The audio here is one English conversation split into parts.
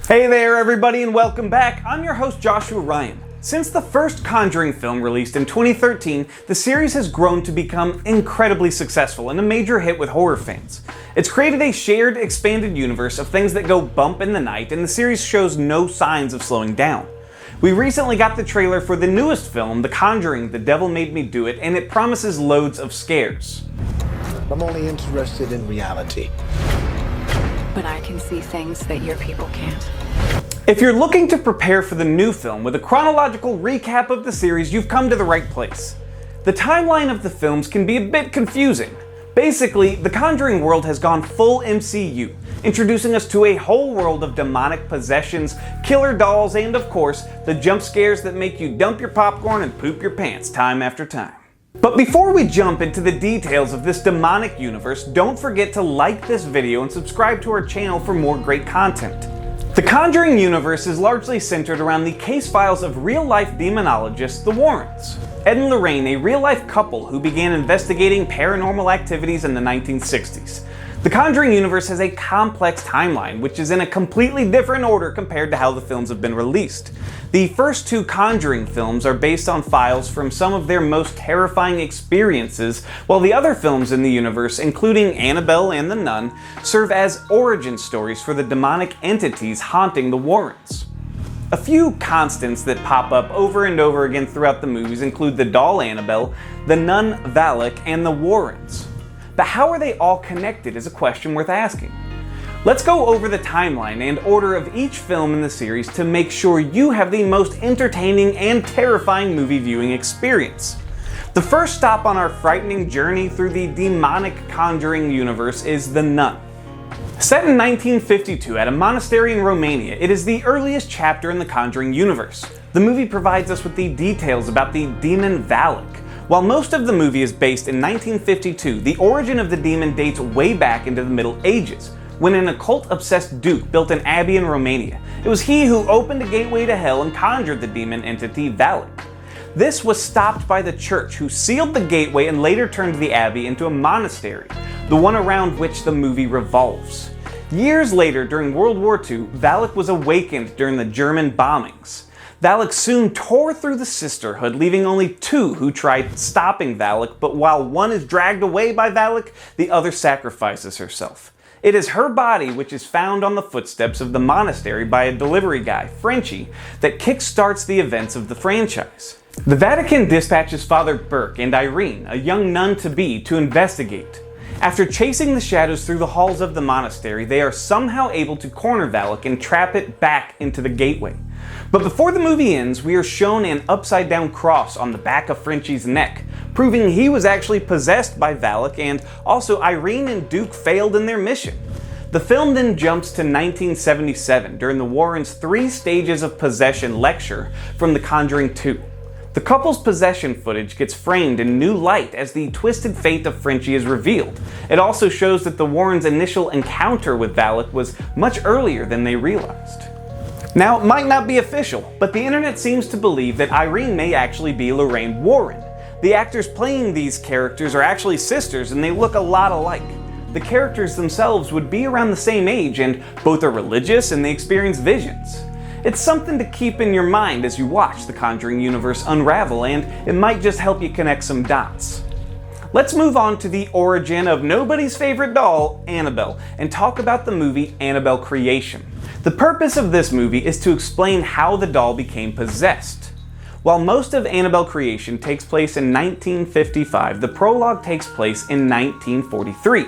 Hey there everybody and welcome back. I'm your host Joshua Ryan. Since the first Conjuring film released in 2013, the series has grown to become incredibly successful and a major hit with horror fans. It's created a shared, expanded universe of things that go bump in the night, and the series shows no signs of slowing down. We recently got the trailer for the newest film, The Conjuring, The Devil Made Me Do It, and it promises loads of scares. I'm only interested in reality. But I can see things that your people can't. If you're looking to prepare for the new film with a chronological recap of the series, you've come to the right place. The timeline of the films can be a bit confusing. Basically, the Conjuring world has gone full MCU, introducing us to a whole world of demonic possessions, killer dolls, and of course, the jump scares that make you dump your popcorn and poop your pants time after time. But before we jump into the details of this demonic universe, don't forget to like this video and subscribe to our channel for more great content. The Conjuring universe is largely centered around the case files of real-life demonologists, the Warrens. Ed and Lorraine, a real-life couple who began investigating paranormal activities in the 1960s. The Conjuring universe has a complex timeline, which is in a completely different order compared to how the films have been released. The first two Conjuring films are based on files from some of their most terrifying experiences, while the other films in the universe, including Annabelle and the Nun, serve as origin stories for the demonic entities haunting the Warrens. A few constants that pop up over and over again throughout the movies include the doll Annabelle, the nun Valak, and the Warrens. But how are they all connected is a question worth asking. Let's go over the timeline and order of each film in the series to make sure you have the most entertaining and terrifying movie viewing experience. The first stop on our frightening journey through the demonic Conjuring universe is The Nun. Set in 1952 at a monastery in Romania, it is the earliest chapter in the Conjuring universe. The movie provides us with the details about the demon Valak. While most of the movie is based in 1952, the origin of the demon dates way back into the Middle Ages, when an occult-obsessed duke built an abbey in Romania. It was he who opened a gateway to hell and conjured the demon entity Valak. This was stopped by the church, who sealed the gateway and later turned the abbey into a monastery, the one around which the movie revolves. Years later, during World War II, Valak was awakened during the German bombings. Valak soon tore through the sisterhood, leaving only two who tried stopping Valak, but while one is dragged away by Valak, the other sacrifices herself. It is her body, which is found on the footsteps of the monastery by a delivery guy, Frenchie, that kickstarts the events of the franchise. The Vatican dispatches Father Burke and Irene, a young nun-to-be, to investigate. After chasing the shadows through the halls of the monastery, they are somehow able to corner Valak and trap it back into the gateway. But before the movie ends, we are shown an upside-down cross on the back of Frenchie's neck, proving he was actually possessed by Valak, and also Irene and Duke failed in their mission. The film then jumps to 1977 during the Warrens' 3 Stages of Possession lecture from The Conjuring 2. The couple's possession footage gets framed in new light as the twisted fate of Frenchie is revealed. It also shows that the Warrens' initial encounter with Valak was much earlier than they realized. Now, it might not be official, but the internet seems to believe that Irene may actually be Lorraine Warren. The actors playing these characters are actually sisters, and they look a lot alike. The characters themselves would be around the same age, and both are religious and they experience visions. It's something to keep in your mind as you watch the Conjuring universe unravel, and it might just help you connect some dots. Let's move on to the origin of nobody's favorite doll, Annabelle, and talk about the movie Annabelle Creation. The purpose of this movie is to explain how the doll became possessed. While most of Annabelle Creation takes place in 1955, the prologue takes place in 1943.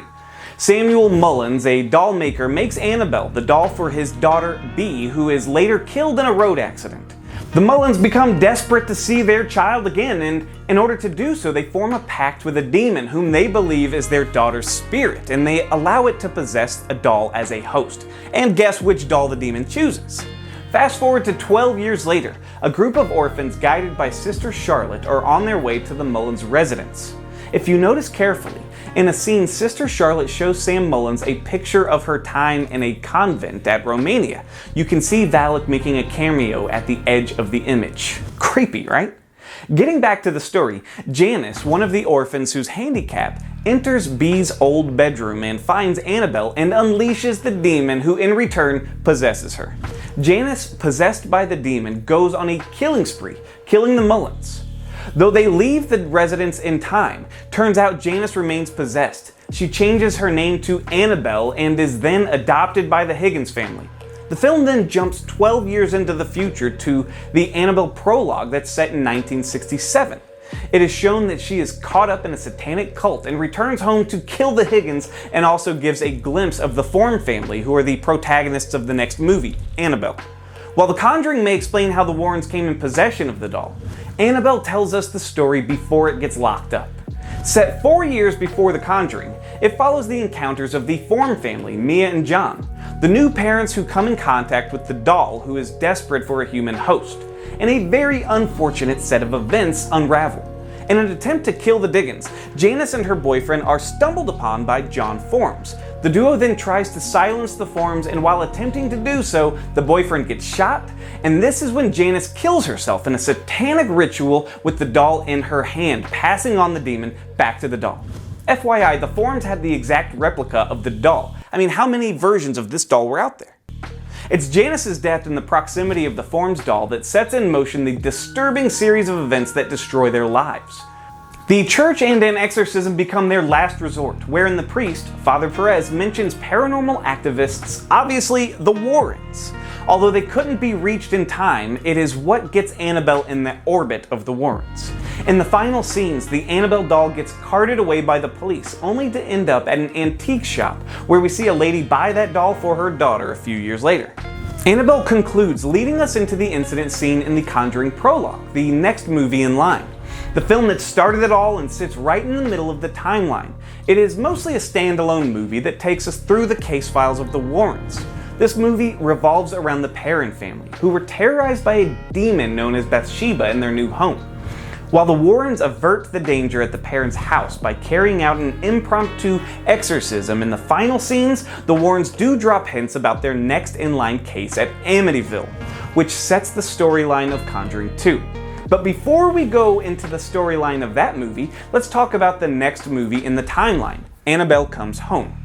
Samuel Mullins, a doll maker, makes Annabelle the doll for his daughter Bee, who is later killed in a road accident. The Mullins become desperate to see their child again, and in order to do so, they form a pact with a demon whom they believe is their daughter's spirit, and they allow it to possess a doll as a host. And guess which doll the demon chooses? Fast forward to 12 years later, a group of orphans guided by Sister Charlotte are on their way to the Mullins residence. If you notice carefully, in a scene, Sister Charlotte shows Sam Mullins a picture of her time in a convent at Romania. You can see Valak making a cameo at the edge of the image. Creepy, right? Getting back to the story, Janice, one of the orphans who's handicapped, enters Bee's old bedroom and finds Annabelle and unleashes the demon, who in return possesses her. Janice, possessed by the demon, goes on a killing spree, killing the Mullins. Though they leave the residence in time, turns out Janice remains possessed. She changes her name to Annabelle and is then adopted by the Higgins family. The film then jumps 12 years into the future to the Annabelle prologue that's set in 1967. It is shown that she is caught up in a satanic cult and returns home to kill the Higgins, and also gives a glimpse of the Thorne family, who are the protagonists of the next movie, Annabelle. While The Conjuring may explain how the Warrens came in possession of the doll, Annabelle tells us the story before it gets locked up. Set 4 years before The Conjuring, it follows the encounters of the Thorne family, Mia and John, the new parents who come in contact with the doll, who is desperate for a human host, and a very unfortunate set of events unravel. In an attempt to kill the Diggins, Janice and her boyfriend are stumbled upon by John Forms. The duo then tries to silence the Forms, and while attempting to do so, the boyfriend gets shot, and this is when Janice kills herself in a satanic ritual with the doll in her hand, passing on the demon back to the doll. FYI, the Forms had the exact replica of the doll. I mean, how many versions of this doll were out there? It's Janice's death in the proximity of the Forms doll that sets in motion the disturbing series of events that destroy their lives. The church and an exorcism become their last resort, wherein the priest, Father Perez, mentions paranormal activists, obviously the Warrens. Although they couldn't be reached in time, it is what gets Annabelle in the orbit of the Warrens. In the final scenes, the Annabelle doll gets carted away by the police, only to end up at an antique shop, where we see a lady buy that doll for her daughter a few years later. Annabelle concludes, leading us into the incident scene in The Conjuring prologue, the next movie in line. The film that started it all and sits right in the middle of the timeline. It is mostly a standalone movie that takes us through the case files of the Warrens. This movie revolves around the Perron family, who were terrorized by a demon known as Bathsheba in their new home. While the Warrens avert the danger at the Perrons' house by carrying out an impromptu exorcism in the final scenes, the Warrens do drop hints about their next in-line case at Amityville, which sets the storyline of Conjuring 2. But before we go into the storyline of that movie, let's talk about the next movie in the timeline, Annabelle Comes Home.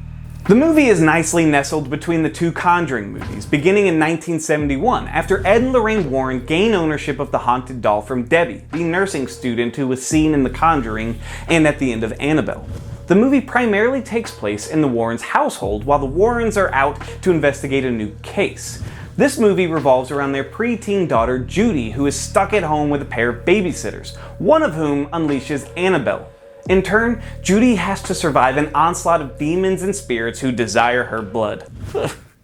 The movie is nicely nestled between the two Conjuring movies, beginning in 1971, after Ed and Lorraine Warren gain ownership of the haunted doll from Debbie, the nursing student who was seen in The Conjuring and at the end of Annabelle. The movie primarily takes place in the Warrens' household while the Warrens are out to investigate a new case. This movie revolves around their preteen daughter Judy, who is stuck at home with a pair of babysitters, one of whom unleashes Annabelle. In turn, Judy has to survive an onslaught of demons and spirits who desire her blood.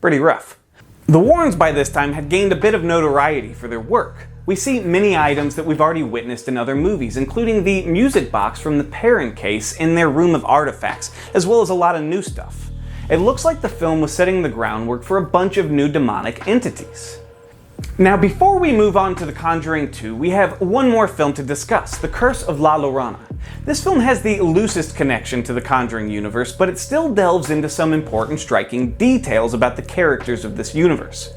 Pretty rough. The Warrens by this time had gained a bit of notoriety for their work. We see many items that we've already witnessed in other movies, including the music box from the Perron case in their room of artifacts, as well as a lot of new stuff. It looks like the film was setting the groundwork for a bunch of new demonic entities. Now, before we move on to The Conjuring 2, we have one more film to discuss, The Curse of La Llorona. This film has the loosest connection to the Conjuring universe, but it still delves into some important striking details about the characters of this universe.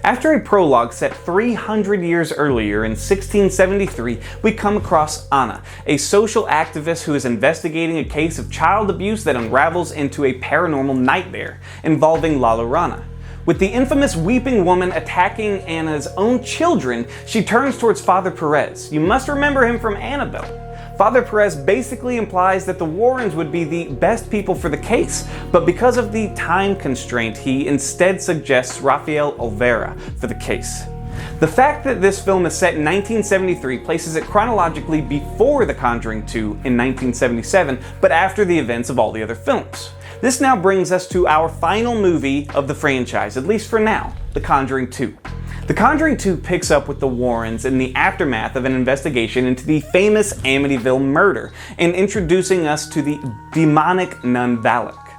After a prologue set 300 years earlier in 1673, we come across Anna, a social activist who is investigating a case of child abuse that unravels into a paranormal nightmare involving La Llorona. With the infamous weeping woman attacking Anna's own children, she turns towards Father Perez. You must remember him from Annabelle. Father Perez basically implies that the Warrens would be the best people for the case, but because of the time constraint, he instead suggests Rafael Olvera for the case. The fact that this film is set in 1973 places it chronologically before The Conjuring 2 in 1977, but after the events of all the other films. This now brings us to our final movie of the franchise, at least for now, The Conjuring 2. The Conjuring 2 picks up with the Warrens in the aftermath of an investigation into the famous Amityville murder and introducing us to the demonic nun Valak.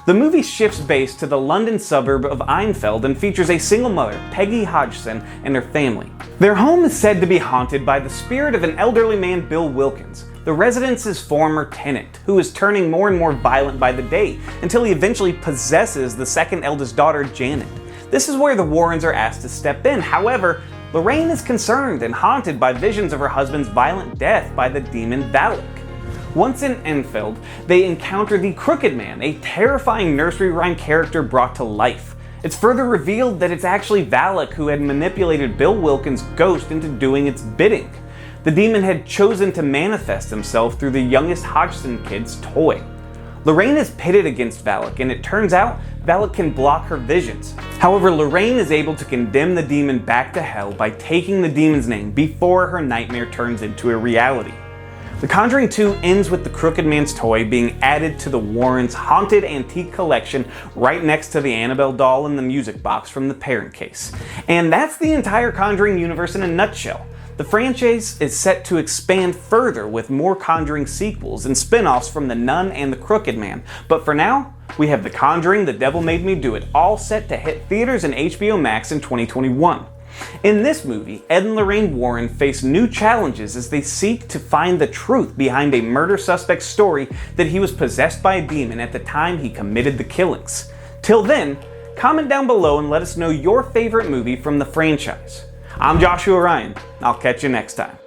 The movie shifts base to the London suburb of Einfeld and features a single mother, Peggy Hodgson, and her family. Their home is said to be haunted by the spirit of an elderly man, Bill Wilkins, the residence's former tenant, who is turning more and more violent by the day until he eventually possesses the second eldest daughter, Janet. This is where the Warrens are asked to step in. However, Lorraine is concerned and haunted by visions of her husband's violent death by the demon Valak. Once in Enfield, they encounter the Crooked Man, a terrifying nursery rhyme character brought to life. It's further revealed that it's actually Valak who had manipulated Bill Wilkins' ghost into doing its bidding. The demon had chosen to manifest himself through the youngest Hodgson kid's toy. Lorraine is pitted against Valak, and it turns out Valak can block her visions. However, Lorraine is able to condemn the demon back to hell by taking the demon's name before her nightmare turns into a reality. The Conjuring 2 ends with the Crooked Man's toy being added to the Warrens' haunted antique collection right next to the Annabelle doll and the music box from the parent case. And that's the entire Conjuring universe in a nutshell. The franchise is set to expand further with more Conjuring sequels and spin-offs from The Nun and The Crooked Man, but for now, we have The Conjuring, The Devil Made Me Do It, all set to hit theaters and HBO Max in 2021. In this movie, Ed and Lorraine Warren face new challenges as they seek to find the truth behind a murder suspect's story that he was possessed by a demon at the time he committed the killings. Till then, comment down below and let us know your favorite movie from the franchise. I'm Joshua Ryan. I'll catch you next time.